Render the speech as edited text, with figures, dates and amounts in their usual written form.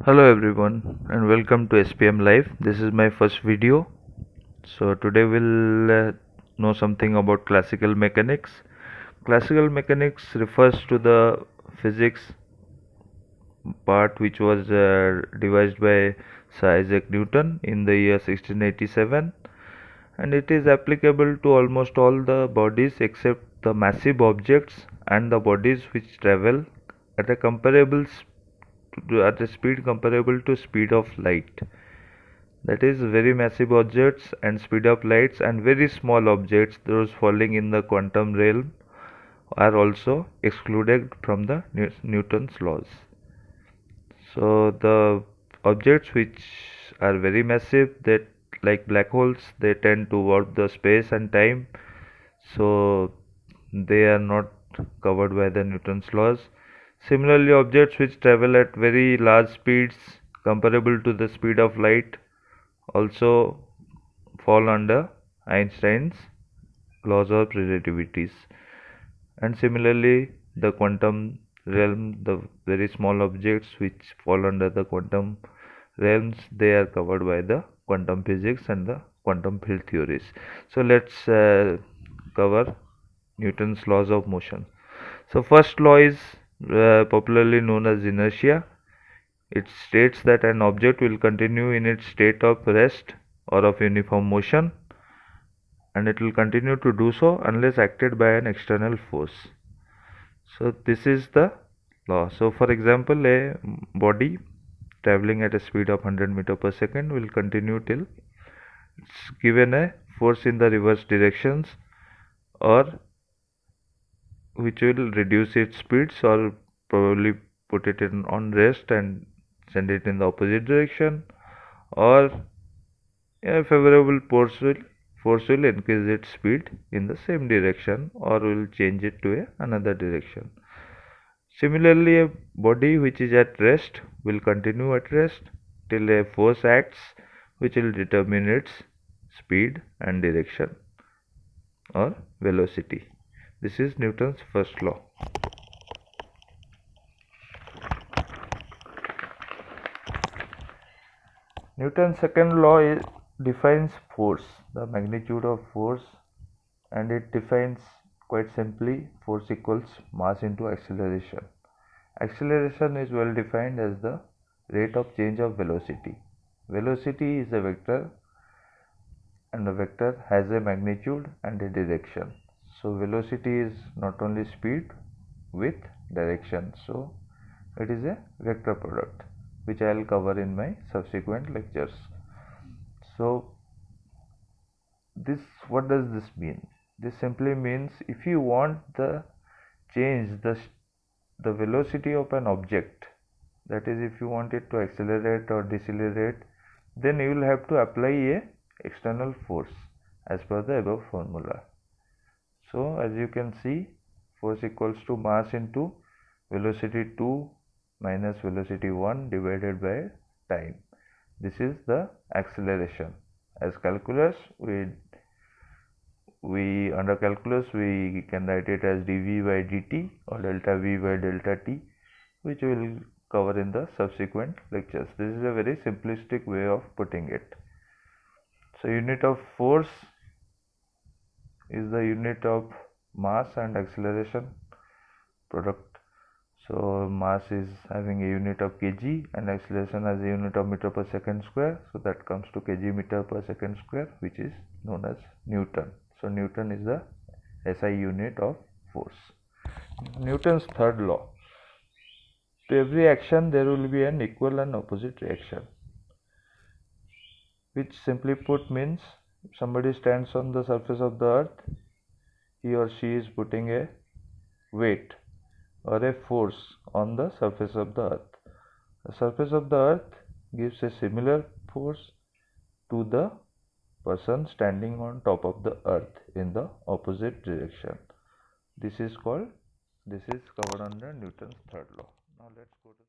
Hello everyone and welcome to SPM Live. This is my first video. So today we'll know something about classical mechanics. Classical mechanics refers to the physics part which was devised by Sir Isaac Newton in the year 1687, and it is applicable to almost all the bodies except the massive objects and the bodies which travel at a at a speed comparable to speed of light. That is, very massive objects and speed of lights, and very small objects, those falling in the quantum realm, are also excluded from the Newton's laws. So the objects which are very massive, that like black holes, they tend to warp the space and time, so they are not covered by the Newton's laws. Similarly, objects which travel at very large speeds comparable to the speed of light also fall under Einstein's laws of relativities. And similarly, the quantum realm, the very small objects which fall under the quantum realms, they are covered by the quantum physics and the quantum field theories. So let's cover Newton's laws of motion. So first law is popularly known as inertia. It states that an object will continue in its state of rest or of uniform motion, and it will continue to do so unless acted by an external force. So this is the law. So for example, a body traveling at a speed of 100 meter per second will continue till it's given a force in the reverse directions, or which will reduce its speeds or probably put it in on rest and send it in the opposite direction, or a favorable force will increase its speed in the same direction or will change it to another direction. Similarly, a body which is at rest will continue at rest till a force acts which will determine its speed and direction or velocity. This is Newton's first law. Newton's second law defines force, the magnitude of force, and it defines quite simply force equals mass into acceleration. Acceleration is well defined as the rate of change of velocity. Velocity is a vector, and a vector has a magnitude and a direction. So velocity is not only speed with direction, so it is a vector product, which I will cover in my subsequent lectures. So what does this mean? This simply means if you want the velocity of an object, that is, if you want it to accelerate or decelerate, then you will have to apply a external force as per the above formula. So as you can see, force equals to mass into velocity 2 minus velocity 1 divided by time. This is the acceleration. As calculus, under calculus we can write it as dv by dt or delta v by delta t, which we will cover in the subsequent lectures. This is a very simplistic way of putting it. So unit of force is the unit of mass and acceleration product. So mass is having a unit of kg and acceleration as a unit of meter per second square, so that comes to kg meter per second square, which is known as Newton. So Newton is the SI unit of force. Newton's third law: to every action there will be an equal and opposite reaction, which simply put means if somebody stands on the surface of the earth, he or she is putting a weight or a force on the surface of the earth. The surface of the earth gives a similar force to the person standing on top of the earth in the opposite direction. This is covered under Newton's third law. Now let's go to